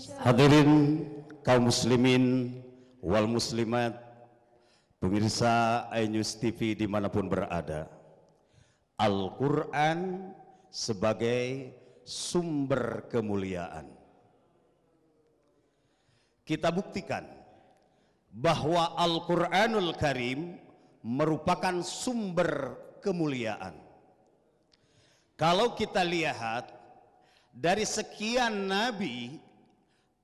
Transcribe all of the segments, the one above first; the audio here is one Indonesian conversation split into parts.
Hadirin kaum muslimin wal muslimat, pemirsa iNews TV dimanapun berada, Al-Quran sebagai sumber kemuliaan. Kita buktikan bahwa Al-Quranul Karim merupakan sumber kemuliaan. Kalau kita lihat dari sekian nabi,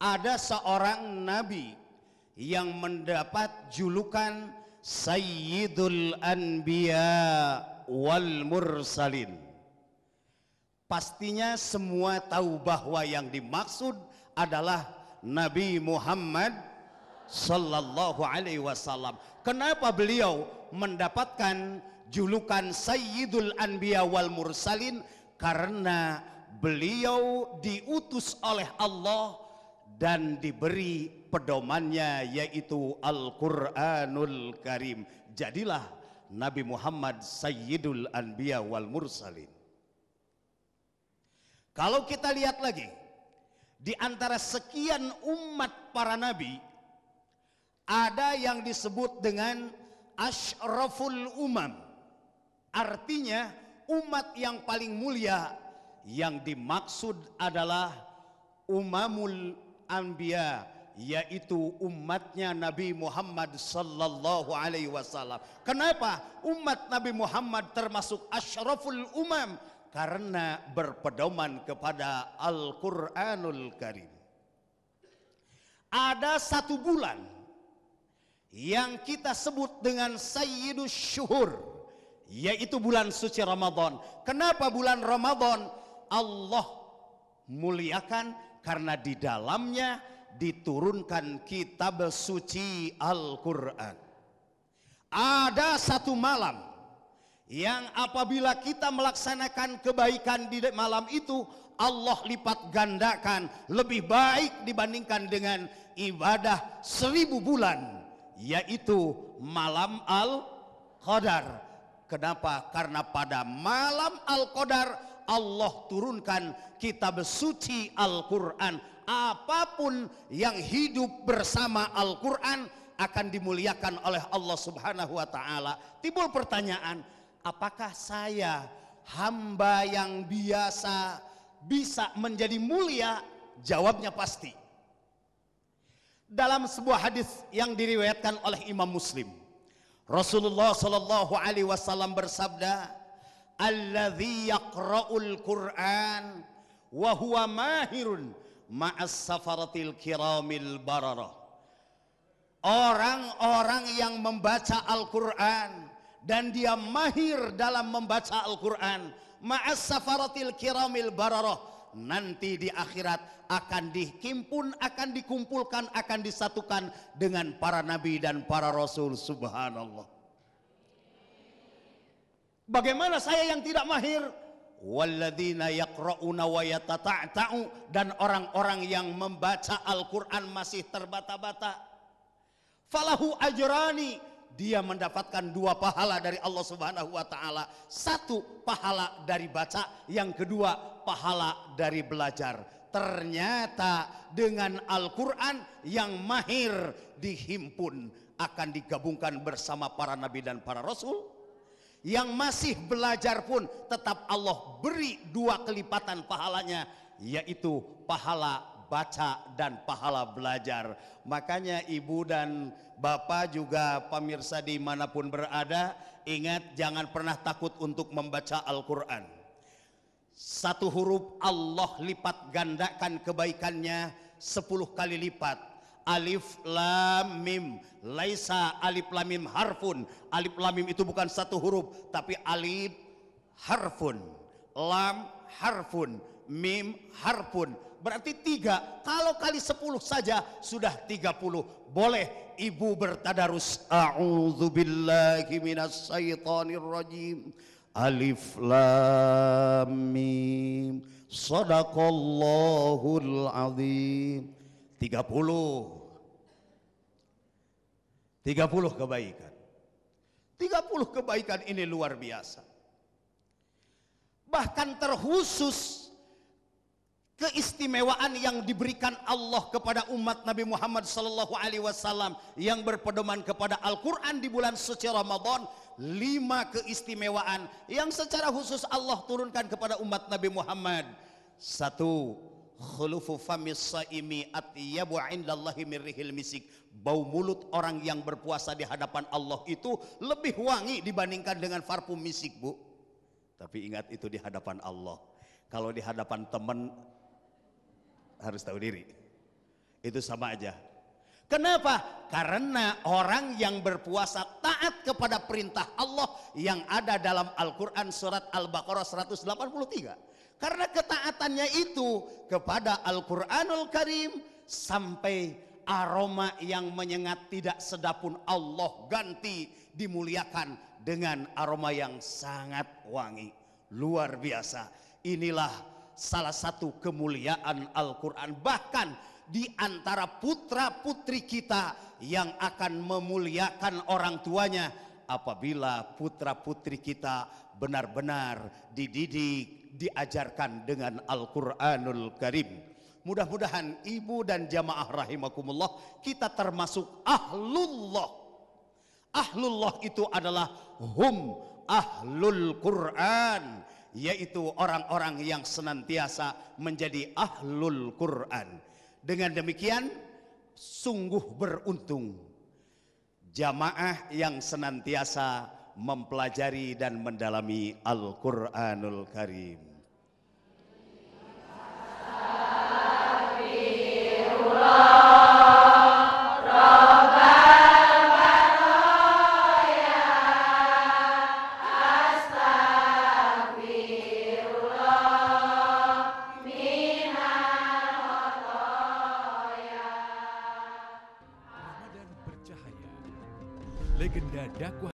ada seorang nabi yang mendapat julukan Sayyidul Anbiya wal Mursalin. Pastinya semua tahu bahwa yang dimaksud adalah Nabi Muhammad sallallahu alaihi wasallam. Kenapa beliau mendapatkan julukan Sayyidul Anbiya wal Mursalin? Karena beliau diutus oleh Allah dan diberi pedomannya, yaitu Al-Quranul Karim. Jadilah Nabi Muhammad Sayyidul Anbiya wal Mursalin. Kalau kita lihat lagi, di antara sekian umat para nabi, ada yang disebut dengan Ashraful Umam. Artinya umat yang paling mulia. Yang dimaksud adalah Umamul Anbiya, yaitu umatnya Nabi Muhammad sallallahu alaihi wasallam. Kenapa umat Nabi Muhammad termasuk Ashraful Umam? Karena berpedoman kepada Al-Quranul Karim. Ada satu bulan yang kita sebut dengan Sayyidus Syuhur, yaitu bulan suci Ramadan. Kenapa bulan Ramadan Allah muliakan? Karena di dalamnya diturunkan kitab suci Al-Quran. Ada satu malam yang apabila kita melaksanakan kebaikan di malam itu, Allah lipat gandakan lebih baik dibandingkan dengan ibadah 1000 bulan, yaitu malam Al-Qadar. Kenapa? Karena pada malam Al-Qadar Allah turunkan kitab suci Al-Quran. Apapun yang hidup bersama Al-Quran akan dimuliakan oleh Allah Subhanahu wa ta'ala. Timbul pertanyaan, apakah saya hamba yang biasa bisa menjadi mulia? Jawabnya pasti. Dalam sebuah hadis yang diriwayatkan oleh Imam Muslim, Rasulullah sallallahu alaihi wasallam bersabda, alladzi yaqra'ul Qur'an wa huwa mahirun ma'as safaratil kiramil bararah. Orang-orang yang membaca Al-Quran dan dia mahir dalam membaca Al-Quran, ma'as safaratil kiramil bararah, nanti di akhirat akan dihimpun, akan dikumpulkan, akan disatukan dengan para nabi dan para rasul. Subhanallah. Bagaimana saya yang tidak mahir? Walladzina yaqra'una wa yatata'ta'u, dan orang-orang yang membaca Al-Quran masih terbata-bata. Falahu ajrani, dia mendapatkan 2 pahala dari Allah Subhanahu wa ta'ala. 1 pahala dari baca, yang kedua pahala dari belajar. Ternyata dengan Al-Quran yang mahir dihimpun, akan digabungkan bersama para nabi dan para rasul. Yang masih belajar pun tetap Allah beri 2 kelipatan pahalanya, yaitu pahala baca dan pahala belajar. Makanya ibu dan bapak juga pemirsa dimanapun berada, ingat jangan pernah takut untuk membaca Al-Quran. 1 huruf Allah lipat gandakan kebaikannya 10 kali lipat. Alif lam mim, laisa alif lam mim harfun. Alif lam mim itu bukan 1 huruf, tapi alif harfun, lam harfun, mim harfun. Berarti 3. Kalau kali 10 saja sudah 30. Boleh ibu bertadarus. A'udzubillahi minasyaitonir rajim. Alif lam mim, sadaqallahul azim. 30 kebaikan. 30 kebaikan ini luar biasa. Bahkan terkhusus keistimewaan yang diberikan Allah kepada umat Nabi Muhammad sallallahu alaihi wasallam yang berpedoman kepada Al-Qur'an di bulan suci Ramadan. 5 keistimewaan yang secara khusus Allah turunkan kepada umat Nabi Muhammad. 1. Khulufu famis saimi atyabu indallahi min rihil misik. Bau mulut orang yang berpuasa di hadapan Allah itu lebih wangi dibandingkan dengan parfum misik, Bu. Tapi ingat, itu di hadapan Allah. Kalau di hadapan teman harus tahu diri. Itu sama aja. Kenapa? Karena orang yang berpuasa taat kepada perintah Allah yang ada dalam Al-Quran surat Al-Baqarah 183. Karena ketaatannya itu kepada Al-Quranul Karim sampai aroma yang menyengat tidak sedap pun Allah ganti dimuliakan dengan aroma yang sangat wangi. Luar biasa. Inilah salah satu kemuliaan Al-Quran. Bahkan di antara putra putri kita yang akan memuliakan orang tuanya apabila putra putri kita benar-benar dididik, diajarkan dengan Al-Quranul Karim. Mudah-mudahan ibu dan jamaah rahimakumullah, kita termasuk ahlullah. Ahlullah itu adalah hum ahlul Quran, yaitu orang-orang yang senantiasa menjadi ahlul Quran. Dengan demikian sungguh beruntung jamaah yang senantiasa mempelajari dan mendalami Al-Quranul Karim. Legenda dakwah